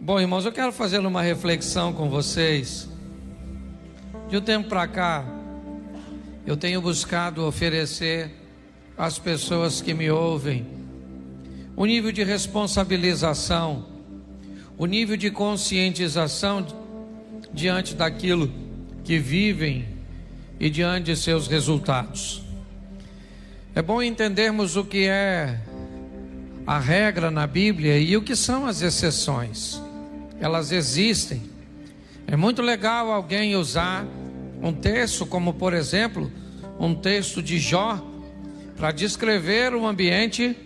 Bom, irmãos, eu quero fazer uma reflexão com vocês. De um tempo para cá, eu tenho buscado oferecer às pessoas que me ouvem o nível de responsabilização, o nível de conscientização diante daquilo que vivem e diante de seus resultados. É bom entendermos o que é a regra na Bíblia e o que são as exceções. Elas existem. É muito legal alguém usar um texto como, por exemplo, um texto de Jó, para descrever o ambiente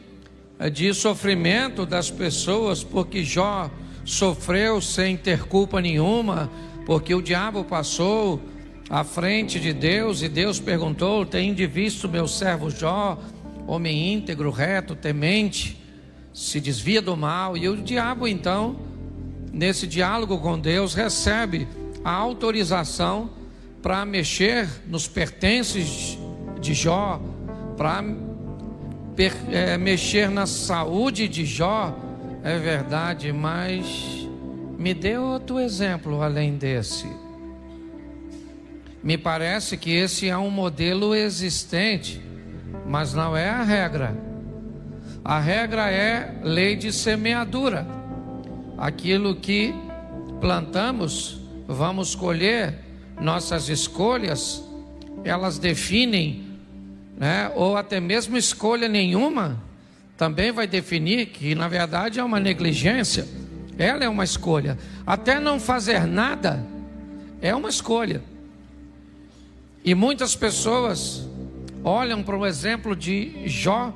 de sofrimento das pessoas, porque Jó sofreu sem ter culpa nenhuma, porque o diabo passou à frente de Deus e Deus perguntou: "Tende visto meu servo Jó, homem íntegro, reto, temente, se desvia do mal?" E o diabo então, nesse diálogo com Deus, recebe a autorização para mexer nos pertences de Jó, para mexer na saúde de Jó. É verdade, mas me dê outro exemplo além desse. Me parece que esse é um modelo existente, mas não é a regra. A regra é lei de semeadura. Aquilo que plantamos, vamos colher. Nossas escolhas, elas definem, ou até mesmo escolha nenhuma, também vai definir que na verdade é uma negligência. Ela é uma escolha. Até não fazer nada é uma escolha. E muitas pessoas olham para o exemplo de Jó,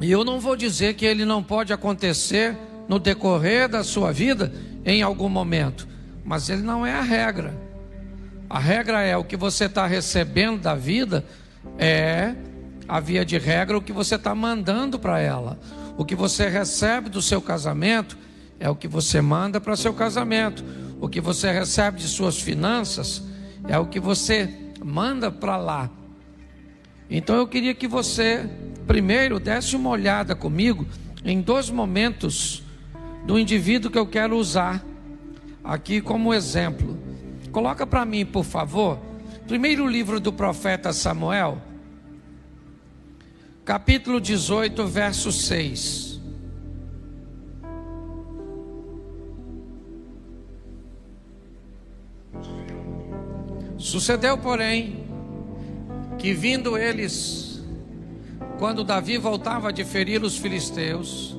e eu não vou dizer que ele não pode acontecer no decorrer da sua vida em algum momento, mas ele não é a regra. A regra é o que você está recebendo da vida, é a via de regra o que você está mandando para ela. O que você recebe do seu casamento é o que você manda para seu casamento. O que você recebe de suas finanças é o que você manda para lá. Então eu queria que você primeiro desse uma olhada comigo em dois momentos do indivíduo que eu quero usar aqui como exemplo. Coloca para mim, por favor, primeiro livro do profeta Samuel, capítulo 18, verso 6. Sucedeu, porém, que vindo eles, quando Davi voltava de ferir os filisteus,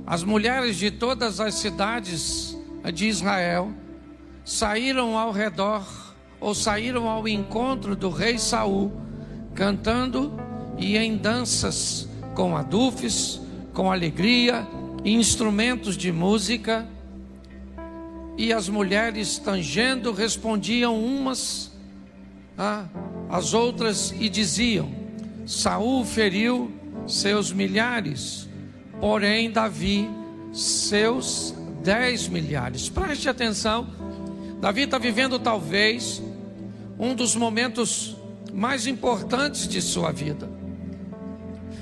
as mulheres de todas as cidades de Israel saíram ao redor, ou saíram ao encontro do rei Saul, cantando e em danças, com adufes, com alegria e instrumentos de música. E as mulheres, tangendo, respondiam umas às outras e diziam: Saul feriu seus milhares, porém Davi seus 10 milhares. Preste atenção, Davi está vivendo talvez um dos momentos mais importantes de sua vida.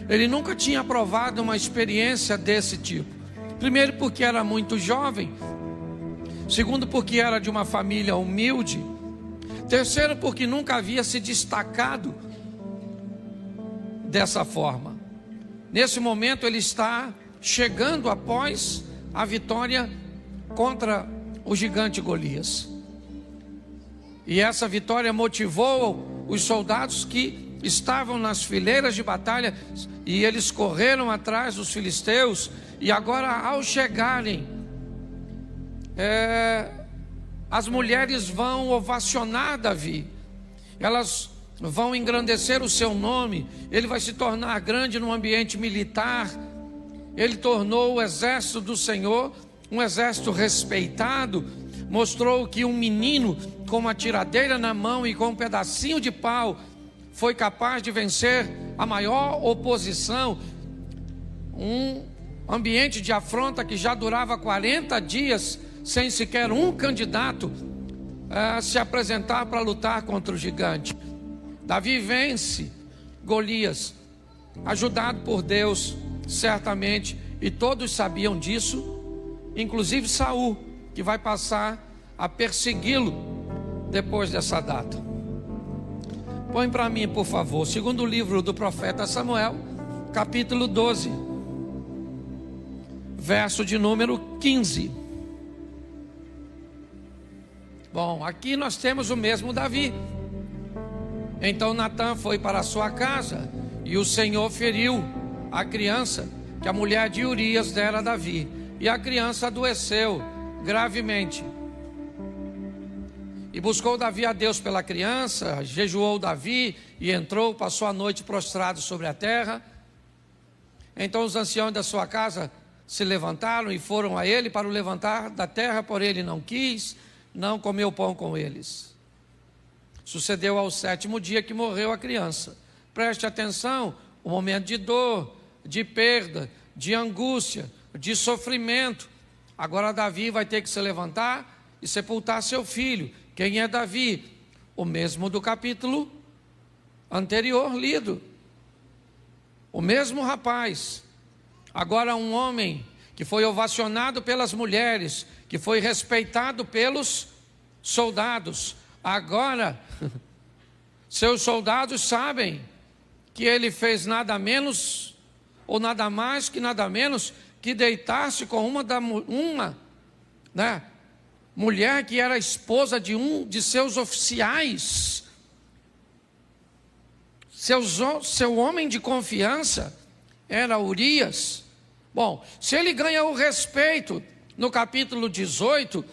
Ele nunca tinha provado uma experiência desse tipo. Primeiro porque era muito jovem. Segundo porque era de uma família humilde. Terceiro porque nunca havia se destacado dessa forma. Nesse momento ele está chegando após a vitória contra o gigante Golias. E essa vitória motivou os soldados que estavam nas fileiras de batalha, e eles correram atrás dos filisteus. E agora, ao chegarem, as mulheres vão ovacionar Davi, elas vão engrandecer o seu nome. Ele vai se tornar grande no ambiente militar. Ele tornou o exército do Senhor um exército respeitado. Mostrou que um menino com uma tiradeira na mão e com um pedacinho de pau foi capaz de vencer a maior oposição. Um ambiente de afronta que já durava 40 dias sem sequer um candidato se apresentar para lutar contra o gigante. Davi vence Golias, ajudado por Deus, certamente, e todos sabiam disso. inclusive Saul, que vai passar a persegui-lo depois dessa data. Põe para mim, por favor, segundo livro do profeta Samuel, capítulo 12, verso de número 15. Bom, aqui nós temos o mesmo Davi. Então Natã foi para a sua casa, e o Senhor feriu a criança que a mulher de Urias dera a Davi, e a criança adoeceu gravemente. E buscou Davi a Deus pela criança, jejuou Davi, e entrou, passou a noite prostrado sobre a terra. Então os anciãos da sua casa se levantaram e foram a ele para o levantar da terra, porém ele não quis, não comeu pão com eles. Sucedeu ao 7º dia que morreu a criança. Preste atenção, o momento de dor, de perda, de angústia, de sofrimento. Agora Davi vai ter que se levantar e sepultar seu filho. Quem é Davi? O mesmo do capítulo anterior lido. O mesmo rapaz. Agora um homem que foi ovacionado pelas mulheres, que foi respeitado pelos soldados. Agora, seus soldados sabem que ele fez nada menos, ou nada mais que nada menos, que deitar-se com uma mulher que era esposa de um de seus oficiais. Seu homem de confiança era Urias. Bom, se ele ganha o respeito no capítulo 18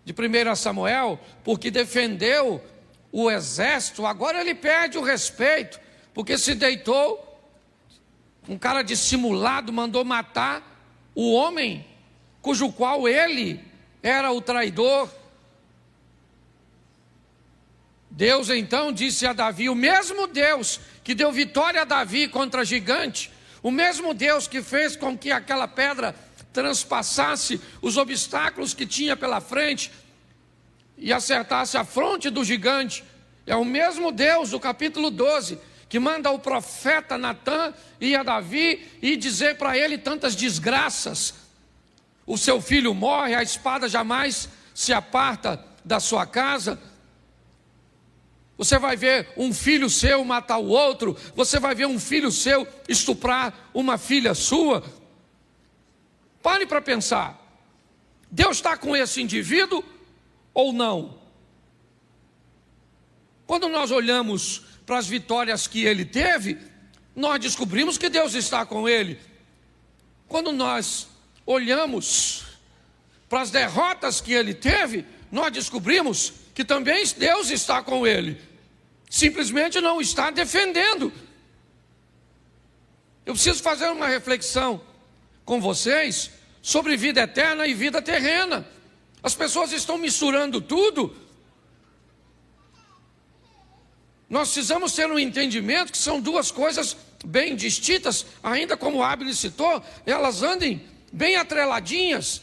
de 1 Samuel, porque defendeu o exército, agora ele perde o respeito, porque se deitou, um cara dissimulado mandou matar o homem, cujo qual ele era o traidor. Deus então disse a Davi, o mesmo Deus que deu vitória a Davi contra gigante, o mesmo Deus que fez com que aquela pedra transpassasse os obstáculos que tinha pela frente e acertasse a fronte do gigante, é o mesmo Deus do capítulo 12, que manda o profeta Natã ir a Davi e dizer para ele tantas desgraças. O seu filho morre, a espada jamais se aparta da sua casa. Você vai ver um filho seu matar o outro, você vai ver um filho seu estuprar uma filha sua. Pare para pensar, Deus está com esse indivíduo ou não? Quando nós olhamos para as vitórias que ele teve, nós descobrimos que Deus está com ele. Quando nós olhamos para as derrotas que ele teve, nós descobrimos que também Deus está com ele. Simplesmente não está defendendo. Eu preciso fazer uma reflexão com vocês sobre vida eterna e vida terrena. As pessoas estão misturando tudo. Nós precisamos ter um entendimento que são duas coisas bem distintas, ainda como o Abner citou, elas andem bem atreladinhas.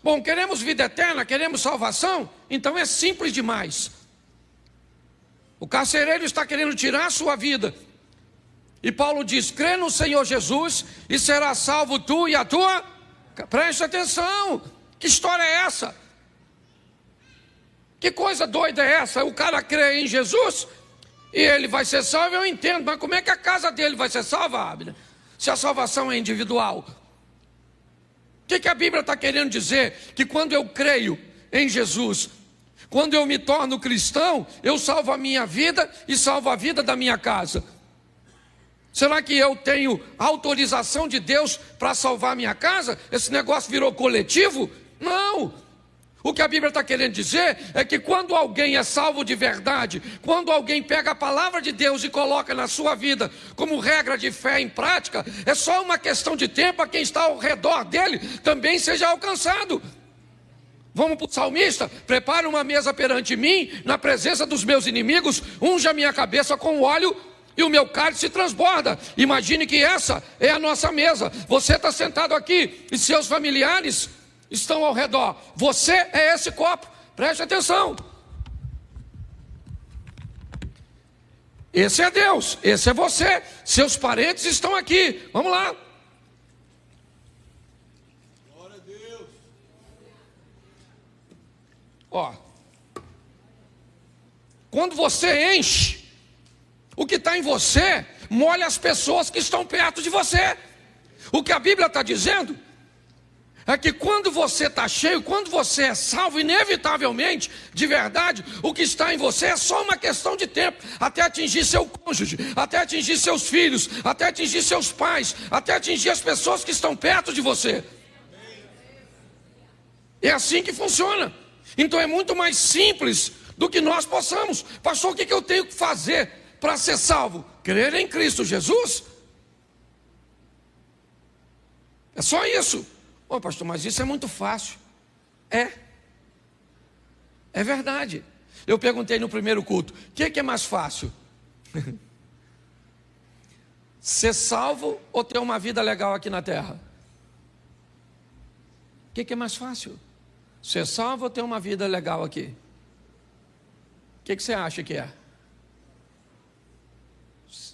Bom, queremos vida eterna, queremos salvação, então é simples demais. O carcereiro está querendo tirar a sua vida, e Paulo diz, crê no Senhor Jesus e será salvo tu e a tua. Preste atenção, que história é essa? Que coisa doida é essa? O cara crê em Jesus e ele vai ser salvo, eu entendo, mas como é que a casa dele vai ser salva, Abner? Se a salvação é individual. O que a Bíblia está querendo dizer? Que quando eu creio em Jesus, quando eu me torno cristão, eu salvo a minha vida e salvo a vida da minha casa. Será que eu tenho autorização de Deus para salvar a minha casa? Esse negócio virou coletivo? Não! O que a Bíblia está querendo dizer é que quando alguém é salvo de verdade, quando alguém pega a palavra de Deus e coloca na sua vida como regra de fé em prática, é só uma questão de tempo a quem está ao redor dele também seja alcançado. Vamos para o salmista, prepara uma mesa perante mim, na presença dos meus inimigos, unja a minha cabeça com óleo e o meu cálice transborda. Imagine que essa é a nossa mesa, você está sentado aqui e seus familiares estão ao redor, você é esse copo, preste atenção. Esse é Deus, esse é você, seus parentes estão aqui, vamos lá. Ó, quando você enche, o que está em você molha as pessoas que estão perto de você. O que a Bíblia está dizendo é que quando você está cheio, quando você é salvo, inevitavelmente, de verdade, o que está em você é só uma questão de tempo, até atingir seu cônjuge, até atingir seus filhos, até atingir seus pais, até atingir as pessoas que estão perto de você. É assim que funciona. Então é muito mais simples do que nós possamos. Pastor, o que eu tenho que fazer para ser salvo? Crer em Cristo Jesus. É só isso. Ô pastor, mas isso é muito fácil. É verdade. Eu perguntei no primeiro culto, o que é mais fácil? Ser salvo ou ter uma vida legal aqui na terra? O que é mais fácil? Ser salvo ou ter uma vida legal aqui? O que você acha que é?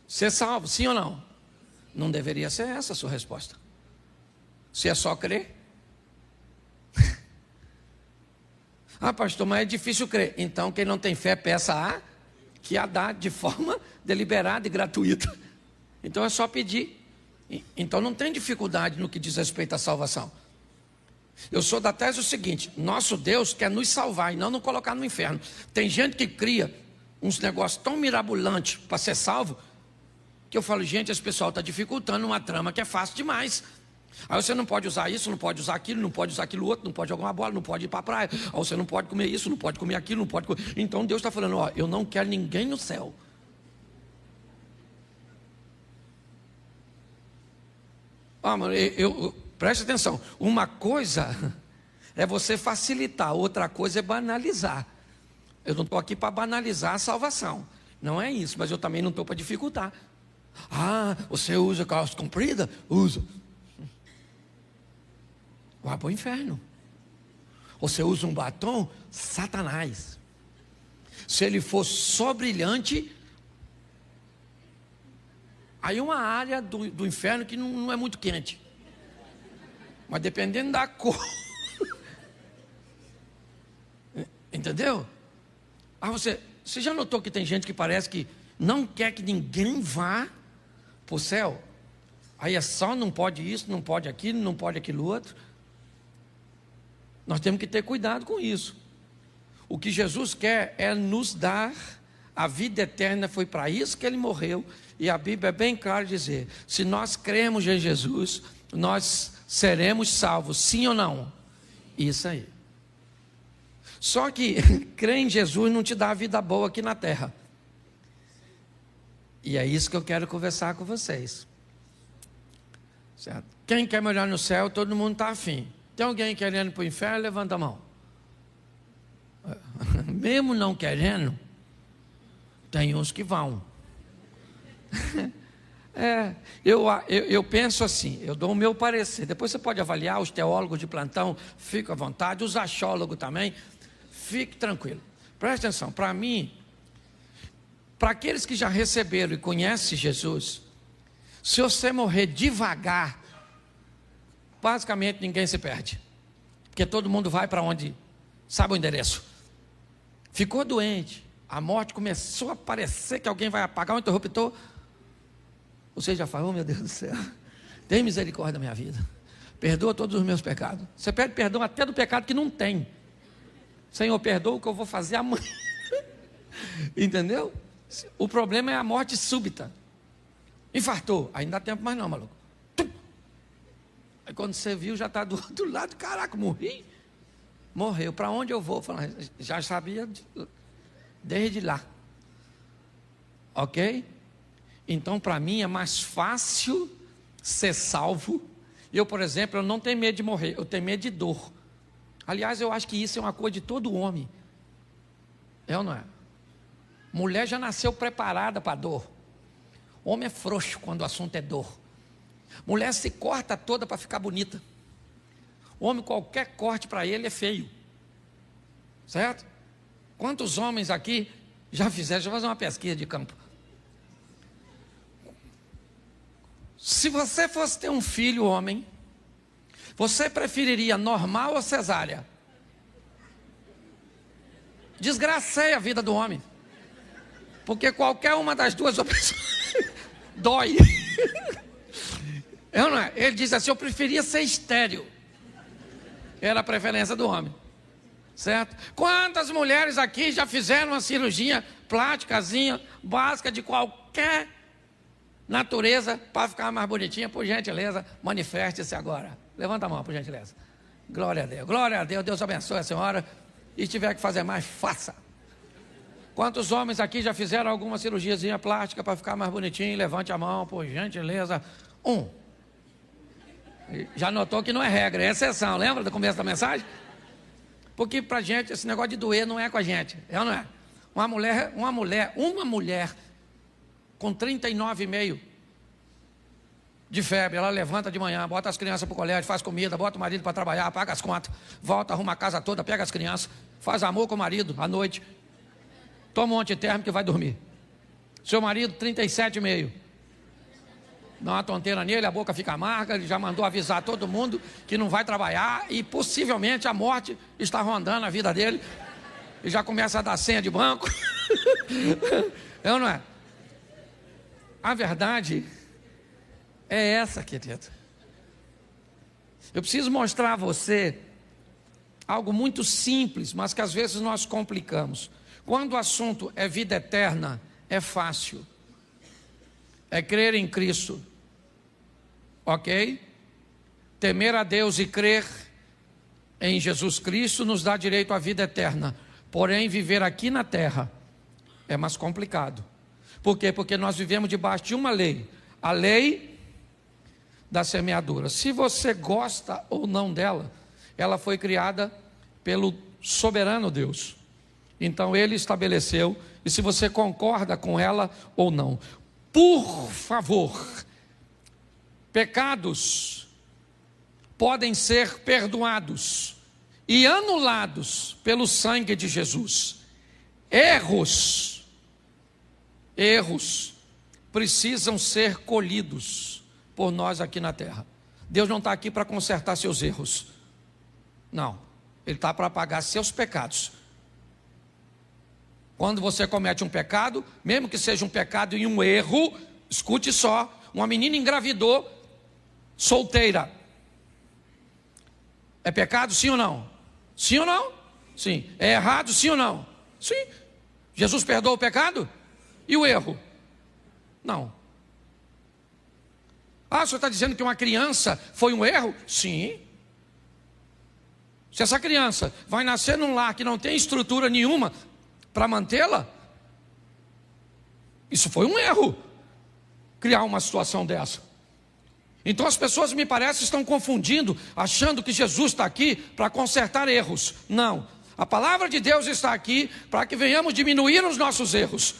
Ser salvo, sim ou não? Não deveria ser essa a sua resposta. Se é só crer. Ah, pastor, mas é difícil crer. Então quem não tem fé, peça a que a dá de forma deliberada e gratuita. Então é só pedir. Então não tem dificuldade no que diz respeito à salvação. Eu sou da tese o seguinte: nosso Deus quer nos salvar e não nos colocar no inferno. Tem gente que cria uns negócios tão mirabolantes para ser salvo, que eu falo, gente, esse pessoal está dificultando uma trama que é fácil demais. Aí você não pode usar isso, não pode usar aquilo, não pode usar aquilo outro, não pode jogar uma bola, não pode ir para a praia. Aí você não pode comer isso, não pode comer aquilo, não pode comer. Então Deus está falando, ó, eu não quero ninguém no céu. Ah, mano, preste atenção. Uma coisa é você facilitar, outra coisa é banalizar. Eu não estou aqui para banalizar a salvação. Não é isso, mas eu também não estou para dificultar. Ah, você usa calça comprida? Usa. Vai para o inferno. Você usa um batom? Satanás. Se ele for só brilhante, aí uma área do inferno que não é muito quente. Mas dependendo da cor. Entendeu? Ah, você já notou que tem gente que parece que não quer que ninguém vá para o céu? Aí é só não pode isso, não pode aquilo, não pode aquilo outro. Nós temos que ter cuidado com isso. O que Jesus quer é nos dar a vida eterna, foi para isso que ele morreu. E a Bíblia é bem clara dizer, se nós cremos em Jesus, nós seremos salvos, sim ou não? Isso aí. Só que crer em Jesus não te dá a vida boa aqui na terra. E é isso que eu quero conversar com vocês. Certo? Quem quer morar no céu, todo mundo está afim. Tem alguém querendo ir para o inferno? Levanta a mão. Mesmo não querendo, tem uns que vão. Eu penso assim, eu dou o meu parecer. Depois você pode avaliar, os teólogos de plantão, fica à vontade, os achólogos também, fique tranquilo. Presta atenção, para mim, para aqueles que já receberam e conhecem Jesus, se você morrer devagar, basicamente ninguém se perde, porque todo mundo vai para onde sabe o endereço. Ficou doente, a morte começou a parecer que alguém vai apagar o interruptor. Você já falou, oh, meu Deus do céu, tem misericórdia da minha vida, perdoa todos os meus pecados. Você pede perdão até do pecado que não tem. Senhor, perdoa o que eu vou fazer amanhã. Entendeu? O problema é a morte súbita. Infartou, aí não dá tempo mais não, maluco. Aí quando você viu, já está do outro lado. Caraca, morri. Morreu, para onde eu vou? Já sabia desde lá. Ok? Então para mim é mais fácil ser salvo. Eu, por exemplo, eu não tenho medo de morrer, eu tenho medo de dor. Aliás, eu acho que isso é uma coisa de todo homem. É ou não é? Mulher já nasceu preparada para dor. Homem é frouxo quando o assunto é dor. Mulher se corta toda para ficar bonita. Homem, qualquer corte para ele é feio. Certo? Quantos homens aqui já fizeram? Deixa eu fazer uma pesquisa de campo. Se você fosse ter um filho homem, você preferiria normal ou cesárea? Desgracei a vida do homem. Porque qualquer uma das duas opções dói. Eu não é? Ele disse assim, eu preferia ser estéril. Era a preferência do homem. Certo? Quantas mulheres aqui já fizeram uma cirurgia plástica, básica, de qualquer natureza, para ficar mais bonitinha? Por gentileza, manifeste-se agora. Levanta a mão, por gentileza. Glória a Deus. Glória a Deus. Deus abençoe a senhora. E tiver que fazer mais, faça. Quantos homens aqui já fizeram alguma cirurgiazinha plástica para ficar mais bonitinho? Levante a mão, por gentileza. 1. Já notou que não é regra, é exceção. Lembra do começo da mensagem? Porque pra gente, esse negócio de doer não é com a gente. É ou não é? Uma mulher com 39,5 de febre, ela levanta de manhã, bota as crianças para o colégio, faz comida, bota o marido para trabalhar, paga as contas, volta, arruma a casa toda, pega as crianças, faz amor com o marido à noite, toma um antitérmico e vai dormir. Seu marido, 37,5. Dá uma tonteira nele, a boca fica amarga, ele já mandou avisar todo mundo que não vai trabalhar e possivelmente a morte está rondando a vida dele. E já começa a dar senha de banco. É ou não é? A verdade é essa, querido. Eu preciso mostrar a você algo muito simples, mas que às vezes nós complicamos. Quando o assunto é vida eterna, é fácil. É crer em Cristo, ok? Temer a Deus e crer em Jesus Cristo nos dá direito à vida eterna. Porém, viver aqui na terra é mais complicado. Por quê? Porque nós vivemos debaixo de uma lei, a lei da semeadura. Se você gosta ou não dela, ela foi criada pelo soberano Deus. Então Ele estabeleceu, e se você concorda com ela ou não. Por favor, pecados podem ser perdoados e anulados pelo sangue de Jesus. Erros precisam ser colhidos por nós aqui na terra. Deus não está aqui para consertar seus erros. Não, Ele está para pagar seus pecados. Quando você comete um pecado, mesmo que seja um pecado e um erro, escute só, uma menina engravidou, solteira. É pecado, sim ou não? Sim ou não? Sim. É errado, sim ou não? Sim. Jesus perdoa o pecado? E o erro? Não. Ah, o senhor está dizendo que uma criança foi um erro? Sim. Se essa criança vai nascer num lar que não tem estrutura nenhuma para mantê-la, isso foi um erro, criar uma situação dessa. Então as pessoas, me parece, estão confundindo, achando que Jesus está aqui para consertar erros. Não, a palavra de Deus está aqui para que venhamos diminuir os nossos erros.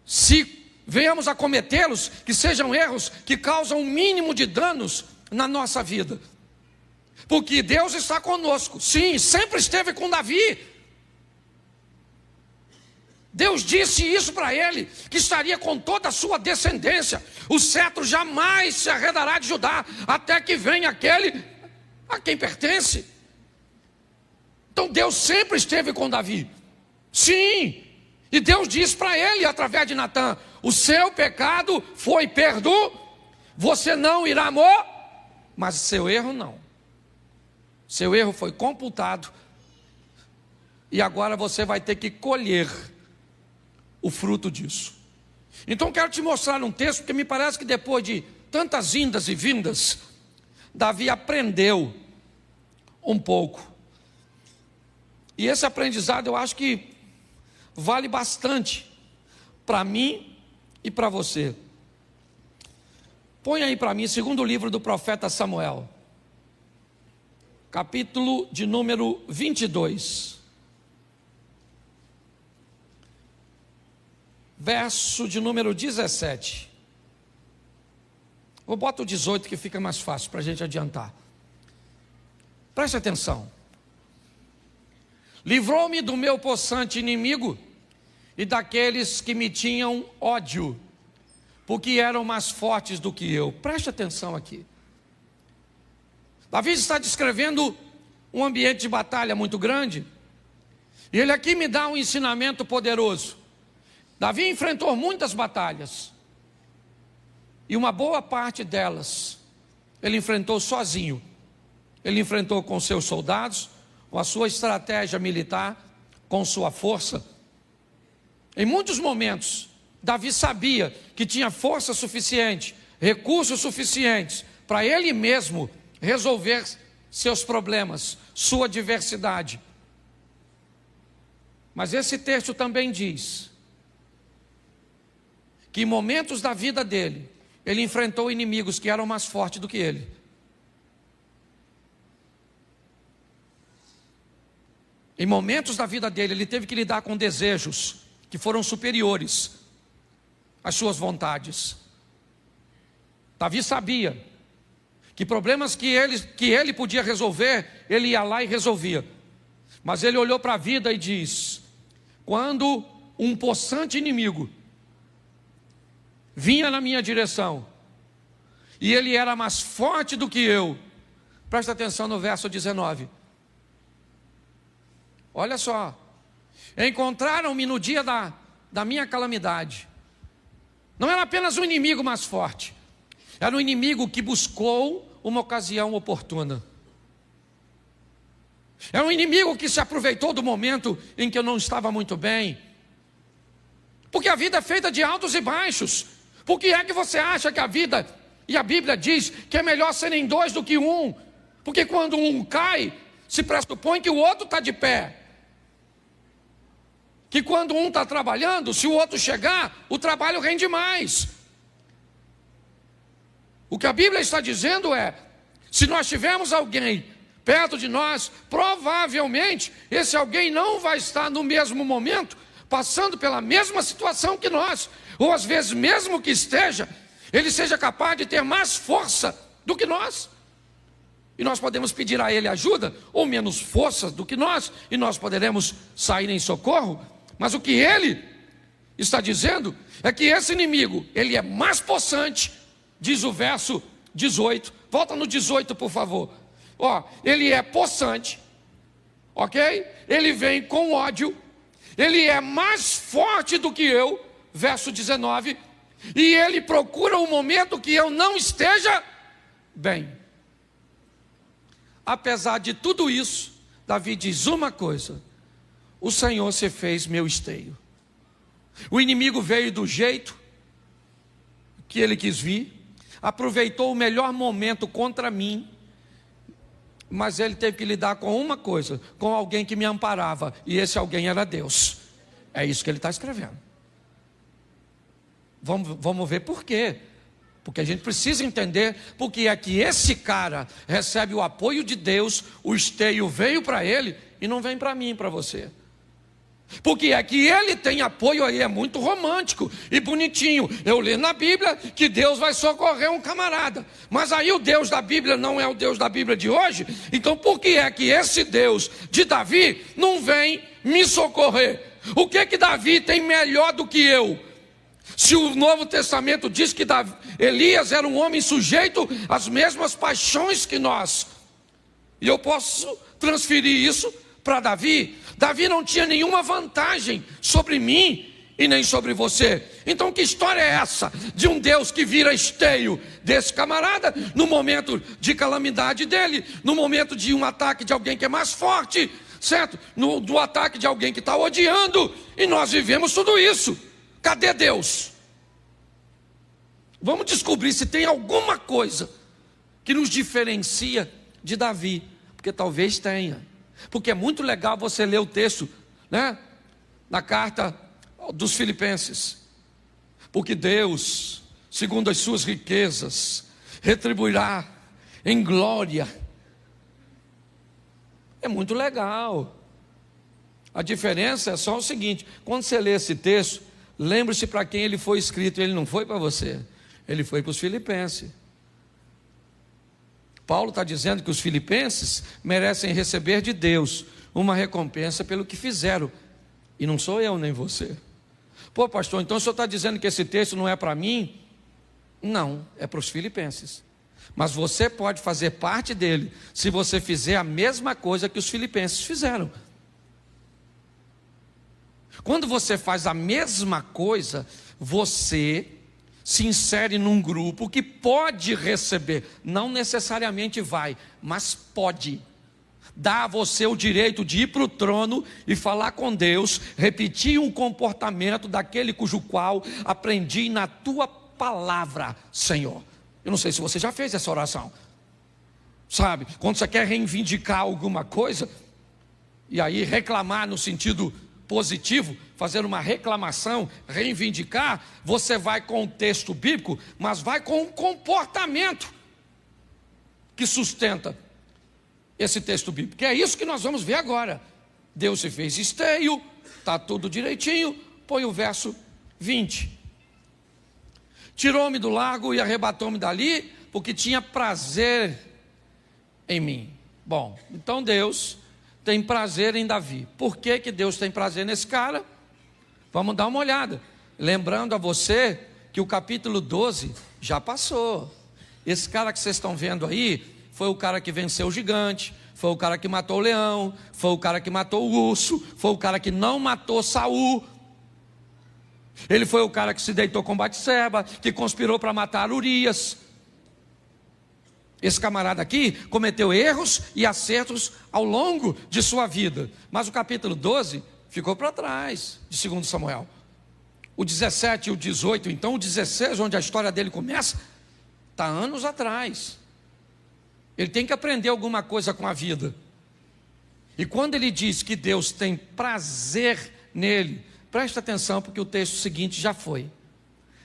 Se venhamos a cometê-los, que sejam erros que causam o mínimo de danos na nossa vida. Porque Deus está conosco, sim, sempre esteve com Davi. Deus disse isso para ele, que estaria com toda a sua descendência. O cetro jamais se arredará de Judá, até que venha aquele a quem pertence. Então Deus sempre esteve com Davi. Sim, e Deus disse para ele, através de Natã: o seu pecado foi perdoado, você não irá morrer, mas seu erro não. Seu erro foi computado, e agora você vai ter que colher o fruto disso. Então quero te mostrar um texto, porque me parece que depois de tantas indas e vindas, Davi aprendeu um pouco. E esse aprendizado eu acho que vale bastante para mim e para você. Põe aí para mim, segundo livro do profeta Samuel, capítulo de número 22. Verso de número 17. Vou botar o 18 que fica mais fácil para a gente adiantar. Preste atenção. Livrou-me do meu possante inimigo e daqueles que me tinham ódio, porque eram mais fortes do que eu. Preste atenção aqui. Davi está descrevendo um ambiente de batalha muito grande, E ele aqui me dá um ensinamento poderoso. Davi enfrentou muitas batalhas, e uma boa parte delas ele enfrentou sozinho. Ele enfrentou com seus soldados, com a sua estratégia militar, com sua força. Em muitos momentos, Davi sabia que tinha força suficiente, recursos suficientes para ele mesmo resolver seus problemas, sua adversidade. Mas esse texto também diz que em momentos da vida dele, ele enfrentou inimigos que eram mais fortes do que ele. Em momentos da vida dele, ele teve que lidar com desejos que foram superiores às suas vontades. Davi sabia que problemas que ele podia resolver, ele ia lá e resolvia. Mas ele olhou para a vida e diz: quando um possante inimigo vinha na minha direção, e ele era mais forte do que eu, presta atenção no verso 19. Olha só, encontraram-me no dia da minha calamidade. Não era apenas um inimigo mais forte, era um inimigo que buscou uma ocasião oportuna. Era um inimigo que se aproveitou do momento em que eu não estava muito bem. Porque a vida é feita de altos e baixos. Por que é que você acha que a vida, e a Bíblia diz que é melhor serem dois do que um? Porque quando um cai, se pressupõe que o outro está de pé. Que quando um está trabalhando, se o outro chegar, o trabalho rende mais. O que a Bíblia está dizendo é: se nós tivermos alguém perto de nós, provavelmente esse alguém não vai estar no mesmo momento, passando pela mesma situação que nós. Ou às vezes, mesmo que esteja, ele seja capaz de ter mais força do que nós. E nós podemos pedir a ele ajuda, ou menos força do que nós, e nós poderemos sair em socorro. Mas o que ele está dizendo é que esse inimigo, ele é mais possante, diz o verso 18. Volta no 18, por favor. Ele é possante, ok? Ele vem com ódio, ele é mais forte do que eu, verso 19, e ele procura um momento que eu não esteja bem. Apesar de tudo isso, Davi diz uma coisa: o Senhor se fez meu esteio. O inimigo veio do jeito que ele quis vir, aproveitou o melhor momento contra mim, mas ele teve que lidar com uma coisa, com alguém que me amparava, e esse alguém era Deus. É isso que ele está escrevendo. Vamos ver por quê. Porque a gente precisa entender porque é que esse cara recebe o apoio de Deus, o esteio veio para ele e não vem para mim e para você. Porque é que ele tem apoio aí, é muito romântico e bonitinho. Eu leio na Bíblia que Deus vai socorrer um camarada, mas aí o Deus da Bíblia não é o Deus da Bíblia de hoje. Então por que é que esse Deus de Davi não vem me socorrer? O que Davi tem melhor do que eu? Se o Novo Testamento diz que Elias era um homem sujeito às mesmas paixões que nós, e eu posso transferir isso para Davi. Davi não tinha nenhuma vantagem sobre mim e nem sobre você. Então que história é essa de um Deus que vira esteio desse camarada no momento de calamidade dele, no momento de um ataque de alguém que é mais forte, certo? Do ataque de alguém que está odiando, e nós vivemos tudo isso. Cadê Deus? Vamos descobrir se tem alguma coisa que nos diferencia de Davi, porque talvez tenha. Porque é muito legal você ler o texto, né, na carta dos Filipenses. Porque Deus, segundo as suas riquezas, retribuirá em glória. É muito legal. A diferença é só o seguinte: quando você lê esse texto, lembre-se para quem ele foi escrito. Ele não foi para você, ele foi para os filipenses. Paulo está dizendo que os filipenses merecem receber de Deus uma recompensa pelo que fizeram, e não sou eu nem você. Pô, pastor, então o senhor está dizendo que esse texto não é para mim? Não, é para os filipenses. Mas você pode fazer parte dele se você fizer a mesma coisa que os filipenses fizeram. Quando você faz a mesma coisa, você se insere num grupo que pode receber, não necessariamente vai, mas pode. Dá a você o direito de ir para o trono e falar com Deus, repetir um comportamento daquele cujo qual aprendi na tua palavra, Senhor. Eu não sei se você já fez essa oração. Sabe, quando você quer reivindicar alguma coisa, e aí reclamar no sentido positivo, fazer uma reclamação, reivindicar, você vai com o texto bíblico, mas vai com um comportamento que sustenta esse texto bíblico, que é isso que nós vamos ver agora. Deus se fez esteio, está tudo direitinho. Põe o verso 20. Tirou-me do lago e arrebatou-me dali, porque tinha prazer em mim. Bom, então Deus tem prazer em Davi. Por que que Deus tem prazer nesse cara? Vamos dar uma olhada. Lembrando a você que o capítulo 12 já passou. Esse cara que vocês estão vendo aí foi o cara que venceu o gigante, foi o cara que matou o leão, foi o cara que matou o urso, foi o cara que não matou Saul. Ele foi o cara que se deitou com Batseba, que conspirou para matar Urias. Esse camarada aqui cometeu erros e acertos ao longo de sua vida, mas o capítulo 12 ficou para trás de 2 Samuel. O 17 e o 18, então o 16, onde a história dele começa, está anos atrás. Ele tem que aprender alguma coisa com a vida. E quando ele diz que Deus tem prazer nele, presta atenção, porque o texto seguinte já foi.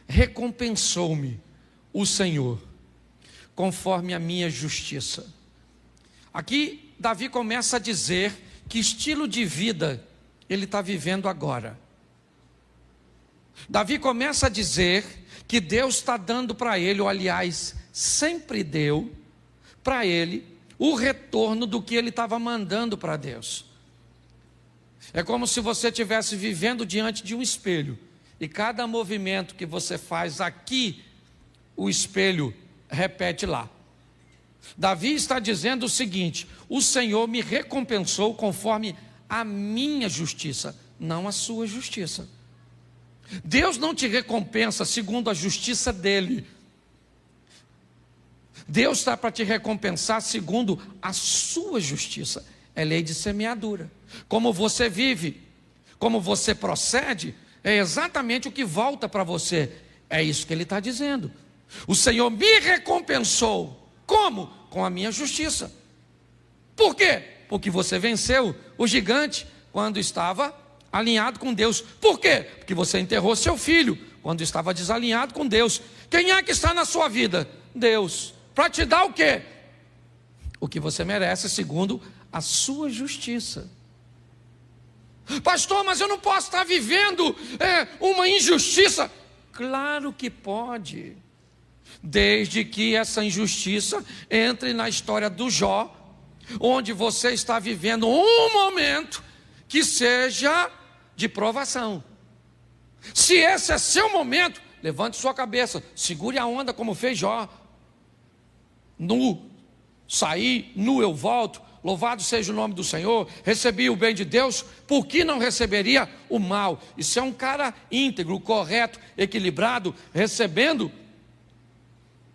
Recompensou-me o Senhor, conforme a minha justiça. Aqui Davi começa a dizer que estilo de vida ele está vivendo agora. Davi começa a dizer que Deus está dando para ele, ou aliás, sempre deu para ele o retorno do que ele estava mandando para Deus. É como se você estivesse vivendo diante de um espelho, e cada movimento que você faz aqui, o espelho repete lá. Davi está dizendo o seguinte: o Senhor me recompensou conforme a minha justiça, não a sua justiça. Deus não te recompensa segundo a justiça dele. Deus está para te recompensar segundo a sua justiça. É lei de semeadura. Como você vive, como você procede, é exatamente o que volta para você. É isso que ele está dizendo. O Senhor me recompensou. Como? Com a minha justiça. Por quê? Porque você venceu o gigante quando estava alinhado com Deus. Por quê? Porque você enterrou seu filho quando estava desalinhado com Deus. Quem é que está na sua vida? Deus. Para te dar o quê? O que você merece segundo a sua justiça. Pastor, mas eu não posso estar vivendo uma injustiça. Claro que pode, desde que essa injustiça entre na história do Jó, onde você está vivendo um momento que seja de provação. Se esse é seu momento, levante sua cabeça, segure a onda como fez Jó. Nu saí, nu eu volto, louvado seja o nome do Senhor, recebi o bem de Deus, por que não receberia o mal? Isso é um cara íntegro, correto, equilibrado, recebendo.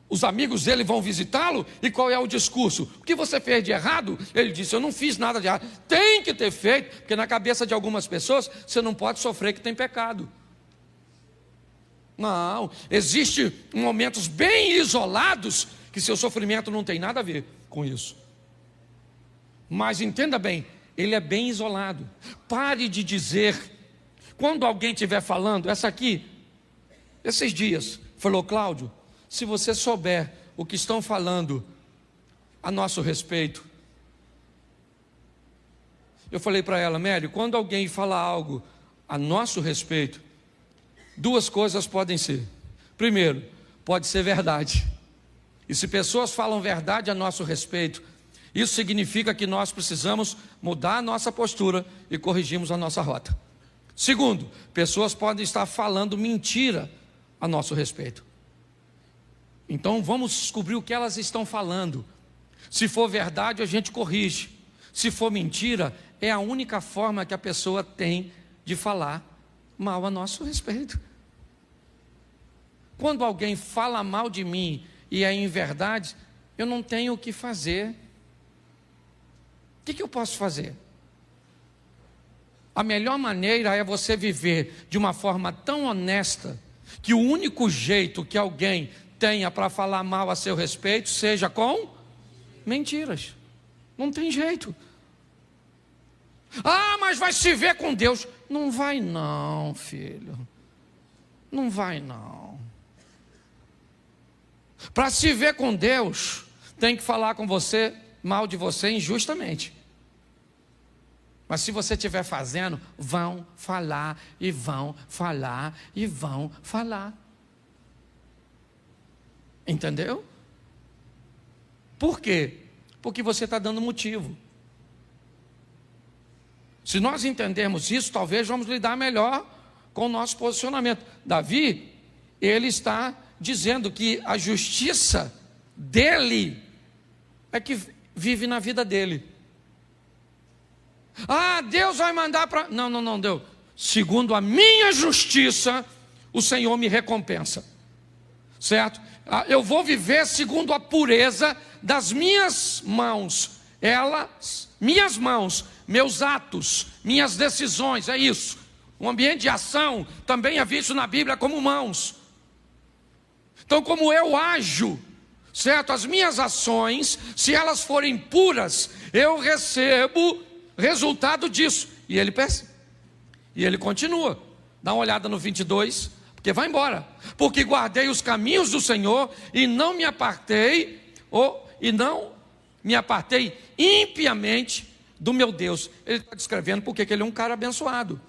Os amigos dele vão visitá-lo, e qual é o discurso? O que você fez de errado? Ele disse: eu não fiz nada de errado. Tem que ter feito, porque na cabeça de algumas pessoas, você não pode sofrer que tem pecado. Não, existem momentos bem isolados, que seu sofrimento não tem nada a ver com isso. Mas entenda bem, ele é bem isolado. Pare de dizer, quando alguém estiver falando, essa aqui, esses dias, falou: Cláudio, se você souber o que estão falando a nosso respeito. Eu falei para ela: Mary, quando alguém fala algo a nosso respeito, duas coisas podem ser. Primeiro, pode ser verdade. E se pessoas falam verdade a nosso respeito, isso significa que nós precisamos mudar a nossa postura e corrigirmos a nossa rota. Segundo, pessoas podem estar falando mentira a nosso respeito. Então vamos descobrir o que elas estão falando. Se for verdade, a gente corrige. Se for mentira, é a única forma que a pessoa tem de falar mal a nosso respeito. Quando alguém fala mal de mim e é em verdade, eu não tenho o que fazer. O que eu posso fazer? A melhor maneira é você viver de uma forma tão honesta que o único jeito que alguém tenha para falar mal a seu respeito seja com mentiras. Não tem jeito. Ah, mas vai se ver com Deus. Não vai não, filho. Não vai não. Para se ver com Deus, tem que falar com você, mal de você injustamente. Mas se você estiver fazendo, vão falar, e vão falar, e vão falar. Entendeu? Por quê? Porque você está dando motivo. Se nós entendermos isso, talvez vamos lidar melhor com o nosso posicionamento. Davi, ele está dizendo que a justiça dele é que vive na vida dele. Ah, Deus vai mandar para... Não, Deus. Segundo a minha justiça, o Senhor me recompensa. Certo? Eu vou viver segundo a pureza das minhas mãos. Minhas mãos, meus atos, minhas decisões, é isso. Um ambiente de ação também é visto na Bíblia como mãos. Então, como eu ajo, certo? As minhas ações, se elas forem puras, eu recebo resultado disso. E ele percebe. E ele continua. Dá uma olhada no 22, porque vai embora. Porque guardei os caminhos do Senhor e não me apartei, impiamente do meu Deus. Ele está descrevendo porque ele é um cara abençoado.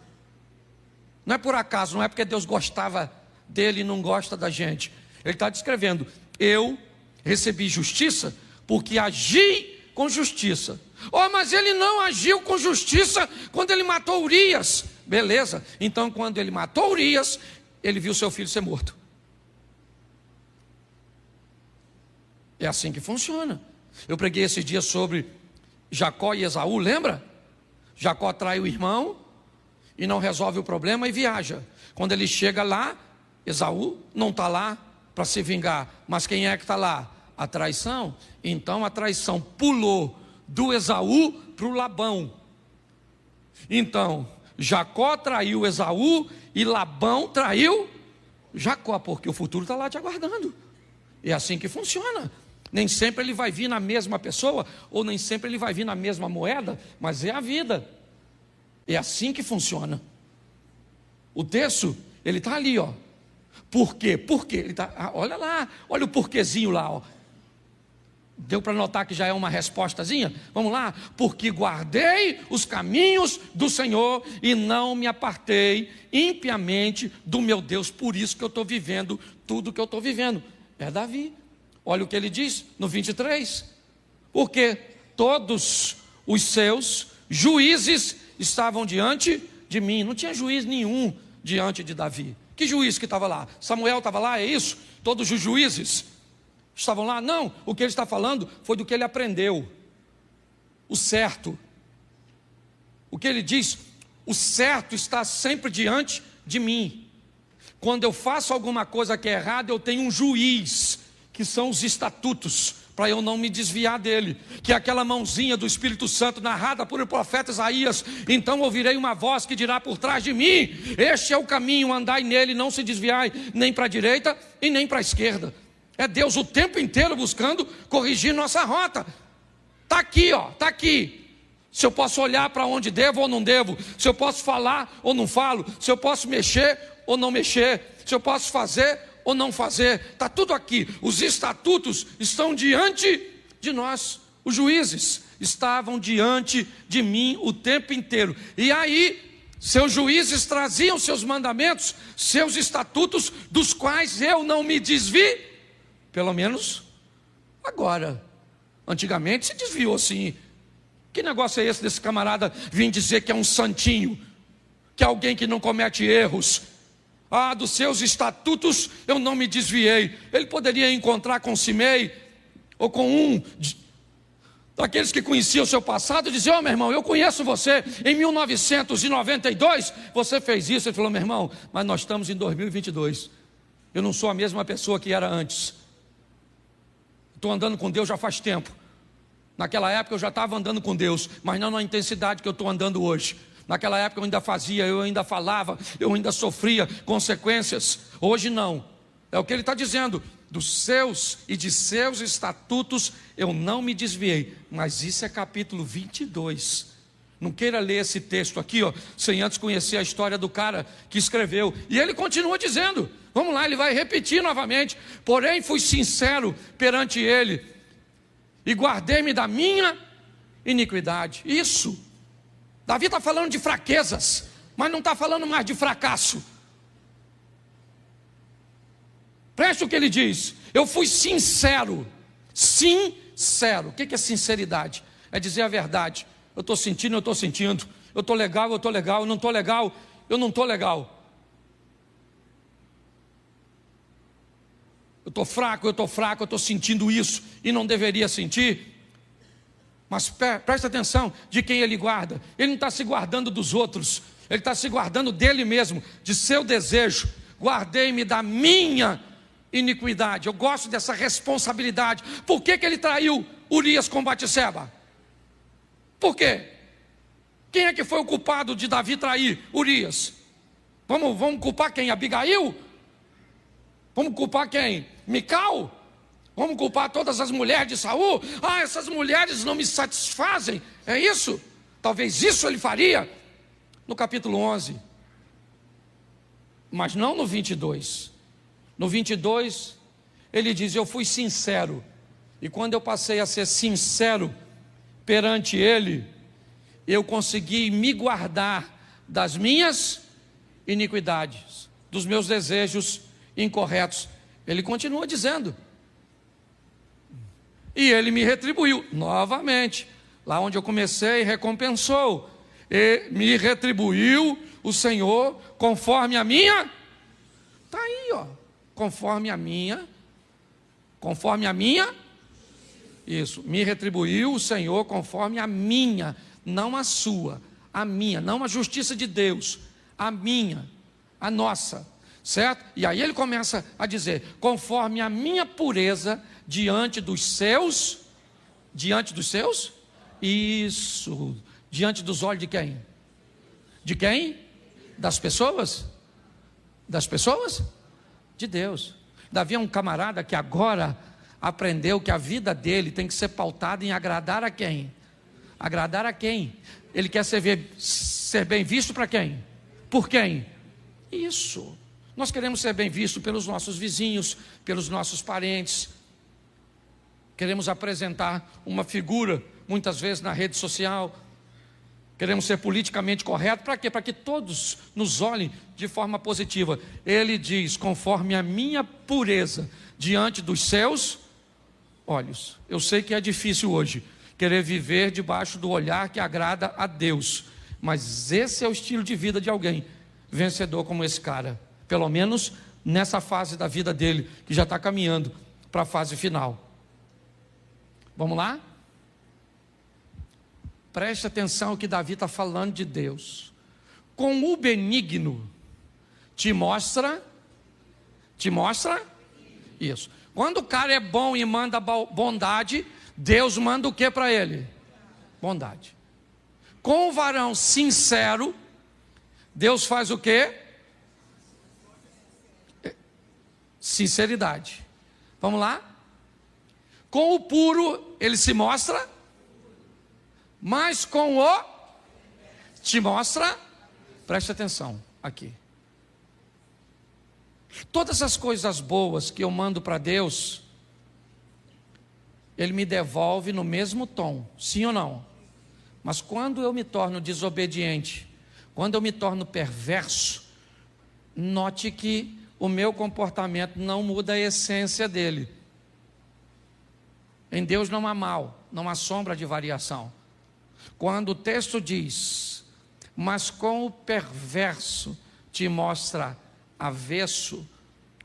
Não é por acaso, não é porque Deus gostava dele e não gosta da gente. Ele está descrevendo, eu recebi justiça porque agi com justiça. Oh, mas ele não agiu com justiça quando ele matou Urias. Beleza, então quando ele matou Urias, ele viu seu filho ser morto. É assim que funciona. Eu preguei esse dia sobre Jacó e Esaú, lembra? Jacó trai o irmão e não resolve o problema e viaja. Quando ele chega lá, Esaú não está lá para se vingar, mas quem é que está lá? A traição. Então a traição pulou do Esaú para o Labão. Então Jacó traiu Esaú e Labão traiu Jacó, porque o futuro está lá te aguardando. É assim que funciona. Nem sempre ele vai vir na mesma pessoa, ou nem sempre ele vai vir na mesma moeda, mas é a vida. É assim que funciona. O texto, ele está ali, ó. Por quê? Por quê? Ele tá, olha lá, olha o porquezinho lá, ó. Deu para notar que já é uma respostazinha? Vamos lá. Porque guardei os caminhos do Senhor e não me apartei impiamente do meu Deus. Por isso que eu estou vivendo tudo que eu estou vivendo. É Davi. Olha o que ele diz no 23. Porque todos os seus juízes estavam diante de mim. Não tinha juiz nenhum diante de Davi. Que juiz que estava lá? Samuel estava lá, é isso? Todos os juízes estavam lá? Não, o que ele está falando foi do que ele aprendeu. O certo. O que ele diz? O certo está sempre diante de mim. Quando eu faço alguma coisa que é errada, eu tenho um juiz, que são os estatutos, para eu não me desviar dele, que é aquela mãozinha do Espírito Santo narrada por o profeta Isaías. Então ouvirei uma voz que dirá por trás de mim: este é o caminho, andai nele, não se desviai nem para a direita e nem para a esquerda. É Deus o tempo inteiro buscando corrigir nossa rota. Está aqui, ó, está aqui. Se eu posso olhar para onde devo ou não devo, se eu posso falar ou não falo, se eu posso mexer ou não mexer, se eu posso fazer ou não fazer, está tudo aqui. Os estatutos estão diante de nós. Os juízes estavam diante de mim o tempo inteiro. E aí, seus juízes traziam seus mandamentos, seus estatutos, dos quais eu não me desvi, pelo menos agora. Antigamente se desviou sim. Que negócio é esse desse camarada vir dizer que é um santinho, que é alguém que não comete erros? Ah, dos seus estatutos eu não me desviei. Ele poderia encontrar com Simei, ou com Aqueles que conheciam o seu passado diziam: meu irmão, eu conheço você, em 1992 você fez isso. Ele falou: meu irmão, mas nós estamos em 2022, eu não sou a mesma pessoa que era antes. Estou andando com Deus já faz tempo. Naquela época eu já estava andando com Deus, mas não na intensidade que eu estou andando hoje. Naquela época eu ainda fazia, eu ainda falava, eu ainda sofria consequências. Hoje não. É o que ele está dizendo: dos seus e de seus estatutos eu não me desviei. Mas isso é capítulo 22. Não queira ler esse texto aqui, sem antes conhecer a história do cara que escreveu. E ele continua dizendo, vamos lá, ele vai repetir novamente: porém fui sincero perante ele, e guardei-me da minha iniquidade. Isso, Davi está falando de fraquezas, mas não está falando mais de fracasso. Preste o que ele diz: eu fui sincero. Sincero. O que é sinceridade? É dizer a verdade. Eu estou sentindo, eu estou sentindo. Eu estou legal, eu estou legal. Eu não estou legal, eu não estou legal. Eu estou fraco, eu estou fraco, eu estou sentindo isso e não deveria sentir. Mas presta atenção de quem ele guarda. Ele não está se guardando dos outros, ele está se guardando dele mesmo, de seu desejo. Guardei-me da minha iniquidade. Eu gosto dessa responsabilidade. Por que ele traiu Urias com Batseba? Por quê? Quem é que foi o culpado de Davi trair Urias? Vamos culpar quem? Abigail? Vamos culpar quem? Mical? Vamos culpar todas as mulheres de Saul? Ah, essas mulheres não me satisfazem. É isso? Talvez isso ele faria no capítulo 11. Mas não no 22. No 22, ele diz: eu fui sincero. E quando eu passei a ser sincero perante ele, eu consegui me guardar das minhas iniquidades, dos meus desejos incorretos. Ele continua dizendo: e ele me retribuiu novamente. Lá onde eu comecei, recompensou. E me retribuiu o Senhor conforme a minha. Está aí, conforme a minha. Isso, me retribuiu o Senhor conforme a minha, não a sua, a minha, não a justiça de Deus, a minha, a nossa, certo? E aí ele começa a dizer: conforme a minha pureza diante dos seus, isso, diante dos olhos de quem? De quem? Das pessoas? De Deus. Davi é um camarada que agora aprendeu que a vida dele tem que ser pautada em agradar a quem? Agradar a quem? Ele quer ser bem visto para quem? Por quem? Isso. Nós queremos ser bem visto pelos nossos vizinhos, pelos nossos parentes. Queremos apresentar uma figura, muitas vezes na rede social. Queremos ser politicamente corretos. Para quê? Para que todos nos olhem de forma positiva. Ele diz: conforme a minha pureza diante dos seus olhos. Eu sei que é difícil hoje querer viver debaixo do olhar que agrada a Deus, mas esse é o estilo de vida de alguém vencedor como esse cara, pelo menos nessa fase da vida dele, que já está caminhando para a fase final. Vamos lá? Preste atenção que Davi está falando de Deus. Com o benigno te mostra isso. Quando o cara é bom e manda bondade, Deus manda o que para ele? Bondade. Com o varão sincero, Deus faz o que? Sinceridade. Vamos lá? Com o puro, ele se mostra, mas com o te mostra. Preste atenção aqui. Todas as coisas boas que eu mando para Deus, Ele me devolve no mesmo tom, sim ou não? Mas quando eu me torno desobediente, quando eu me torno perverso, note que o meu comportamento não muda a essência dele. Em Deus não há mal, não há sombra de variação. Quando o texto diz: mas com o perverso te mostra avesso,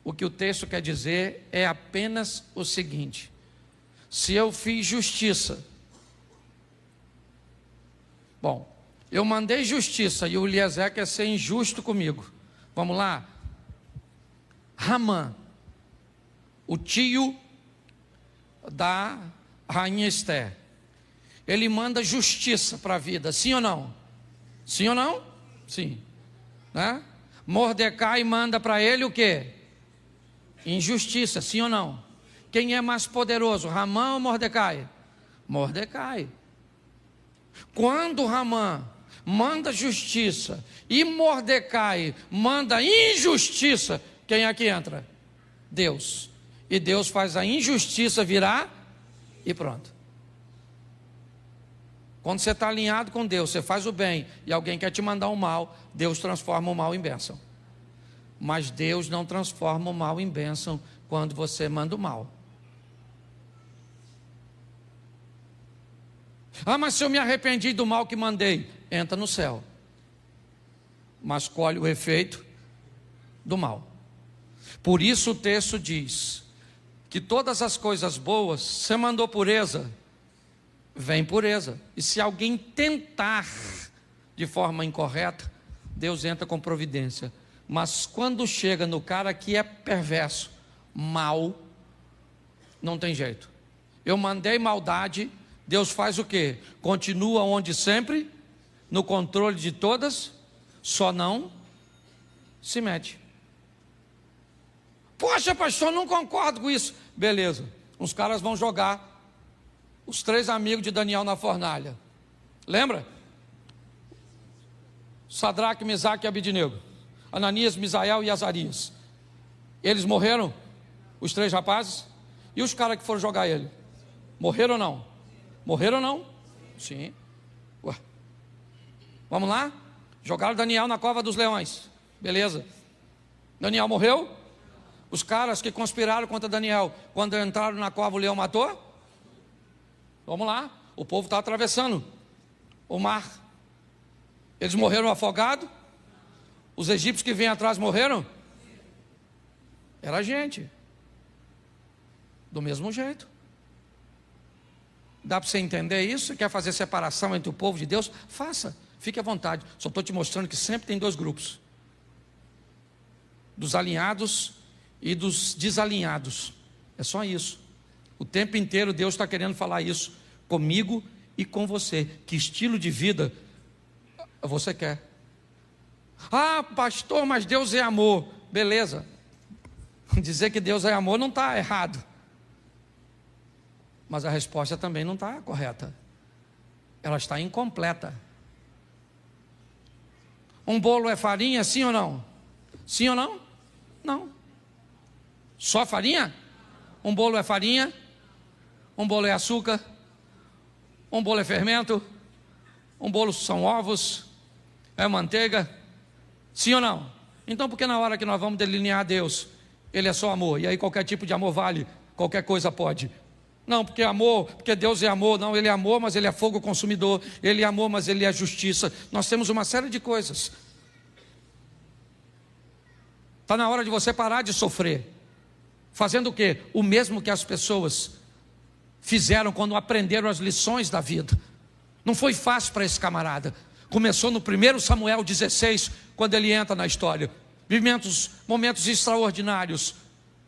o que o texto quer dizer é apenas o seguinte: se eu fiz justiça Bom, eu mandei justiça e o Eliezer quer ser injusto comigo. Vamos lá? Ramã, o tio da rainha Esther, ele manda justiça para a vida, sim ou não? Sim ou não? Sim, né? Mordecai manda para ele o quê? Injustiça, sim ou não? Quem é mais poderoso, Ramã ou Mordecai? Mordecai. Quando Ramã manda justiça e Mordecai manda injustiça, quem é que entra? Deus. E Deus faz a injustiça virar e pronto. Quando você está alinhado com Deus, você faz o bem e alguém quer te mandar o mal, Deus transforma o mal em bênção. Mas Deus não transforma o mal em bênção quando você manda o mal. Ah, mas se eu me arrependi do mal que mandei, entra no céu. Mas colhe o efeito do mal. Por isso o texto diz que todas as coisas boas, você mandou pureza, vem pureza. E se alguém tentar de forma incorreta, Deus entra com providência. Mas quando chega no cara que é perverso, mal, não tem jeito. Eu mandei maldade, Deus faz o quê? Continua onde sempre, no controle de todas, só não se mete. Poxa, pastor, não concordo com isso. Beleza, os caras vão jogar os 3 amigos de Daniel na fornalha. Lembra? Sadraque, Mesaque e Abidnego, Ananias, Misael e Azarias. Eles morreram? Os 3 rapazes? E os caras que foram jogar ele? Morreram ou não? Morreram ou não? Sim. Ué. Vamos lá? Jogaram Daniel na cova dos leões. Beleza. Daniel morreu? Os caras que conspiraram contra Daniel, quando entraram na cova, o leão matou? Vamos lá. O povo está atravessando o mar. Eles morreram afogados? Os egípcios que vêm atrás morreram? Era gente. Do mesmo jeito. Dá para você entender isso? Você quer fazer separação entre o povo de Deus? Faça, fique à vontade. Só estou te mostrando que sempre tem 2 grupos: dos alinhados e dos desalinhados. É só isso. O tempo inteiro Deus está querendo falar isso comigo e com você. Que estilo de vida você quer? Ah, pastor, mas Deus é amor. Beleza. Dizer que Deus é amor não está errado. Mas a resposta também não está correta. Ela está incompleta. Um bolo é farinha, sim ou não? Sim ou não? Não. Só farinha? Um bolo é farinha? Um bolo é açúcar? Um bolo é fermento? Um bolo são ovos? É manteiga? Sim ou não? Então por que na hora que nós vamos delinear Deus, Ele é só amor, e aí qualquer tipo de amor vale, qualquer coisa pode? Não, porque amor, porque Deus é amor. Não, Ele é amor, mas Ele é fogo consumidor. Ele é amor, mas Ele é justiça. Nós temos uma série de coisas. Está na hora de você parar de sofrer. Fazendo o quê? O mesmo que as pessoas fizeram quando aprenderam as lições da vida. Não foi fácil para esse camarada. Começou no 1 Samuel 16, quando ele entra na história. Momentos extraordinários,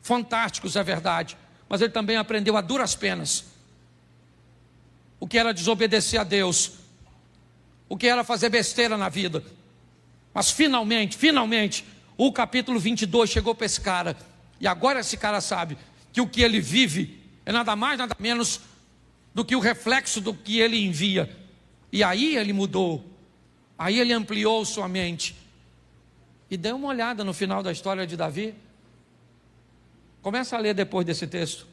fantásticos, é verdade. Mas ele também aprendeu a duras penas o que era desobedecer a Deus, o que era fazer besteira na vida. Mas finalmente, o capítulo 22 chegou para esse cara. E agora esse cara sabe que o que ele vive é nada mais, nada menos do que o reflexo do que ele envia. E aí ele mudou, aí ele ampliou sua mente. E dê uma olhada no final da história de Davi. Começa a ler depois desse texto.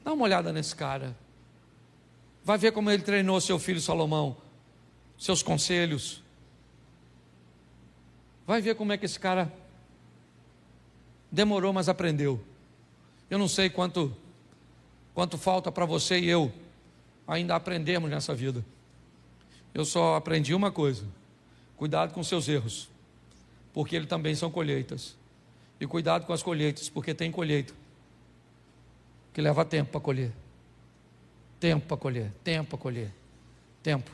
Dá uma olhada nesse cara. Vai ver como ele treinou seu filho Salomão, seus conselhos. Vai ver como é que esse cara demorou, mas aprendeu. Eu não sei quanto falta para você e eu ainda aprendermos nessa vida. Eu só aprendi uma coisa: cuidado com seus erros, porque eles também são colheitas. E cuidado com as colheitas, porque tem colheita que leva tempo para colher. Tempo para colher, tempo para colher. Tempo.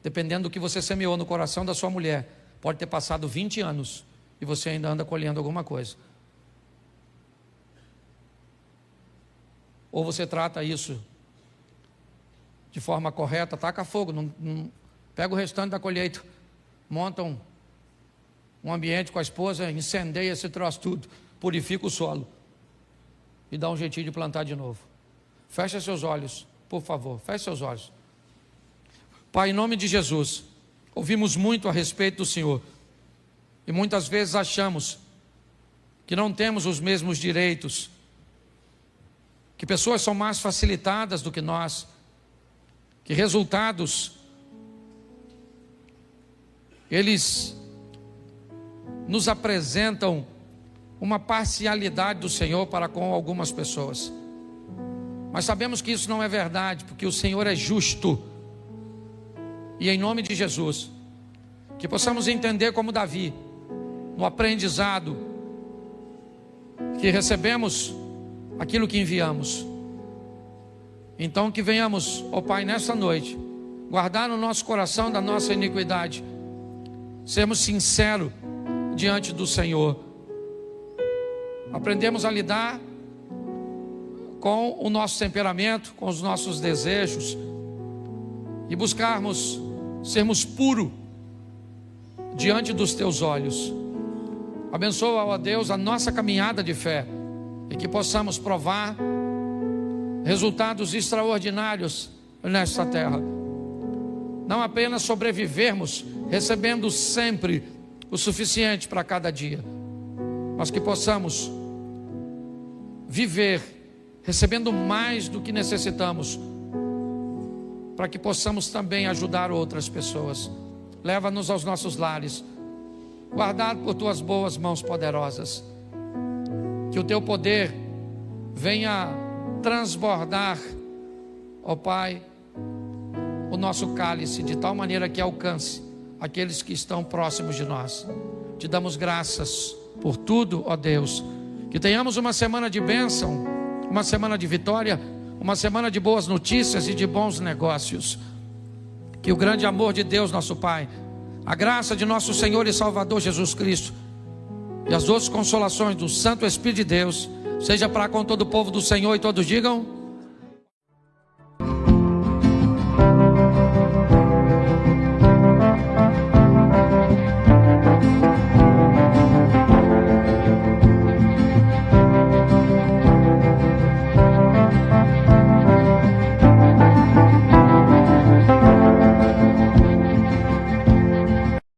dependendo do que você semeou no coração da sua mulher, pode ter passado 20 anos e você ainda anda colhendo alguma coisa. Ou você trata isso de forma correta, taca fogo, não pega o restante da colheita, monta um ambiente com a esposa, incendeia esse troço tudo, purifica o solo e dá um jeitinho de plantar de novo. Fecha seus olhos, por favor, feche seus olhos. Pai, em nome de Jesus, ouvimos muito a respeito do Senhor e muitas vezes achamos que não temos os mesmos direitos, que pessoas são mais facilitadas do que nós, que resultados eles nos apresentam uma parcialidade do Senhor para com algumas pessoas. Mas sabemos que isso não é verdade, porque o Senhor é justo. E em nome de Jesus, que possamos entender como Davi, no aprendizado, que recebemos aquilo que enviamos. Então que venhamos, ó Pai, nessa noite, guardar no nosso coração da nossa iniquidade, sermos sinceros diante do Senhor, aprendemos a lidar com o nosso temperamento, com os nossos desejos, e buscarmos sermos puros diante dos Teus olhos. Abençoa, ó Deus, a nossa caminhada de fé, e que possamos provar resultados extraordinários nesta terra. Não apenas sobrevivermos, recebendo sempre o suficiente para cada dia, mas que possamos viver recebendo mais do que necessitamos, para que possamos também ajudar outras pessoas. Leva-nos aos nossos lares, guardado por Tuas boas mãos poderosas. Que o Teu poder venha transbordar, ó Pai, o nosso cálice, de tal maneira que alcance aqueles que estão próximos de nós. Te damos graças por tudo, ó Deus. Que tenhamos uma semana de bênção, uma semana de vitória, uma semana de boas notícias e de bons negócios. Que o grande amor de Deus, nosso Pai, a graça de nosso Senhor e Salvador Jesus Cristo e as doces consolações do Santo Espírito de Deus seja para com todo o povo do Senhor, e todos digam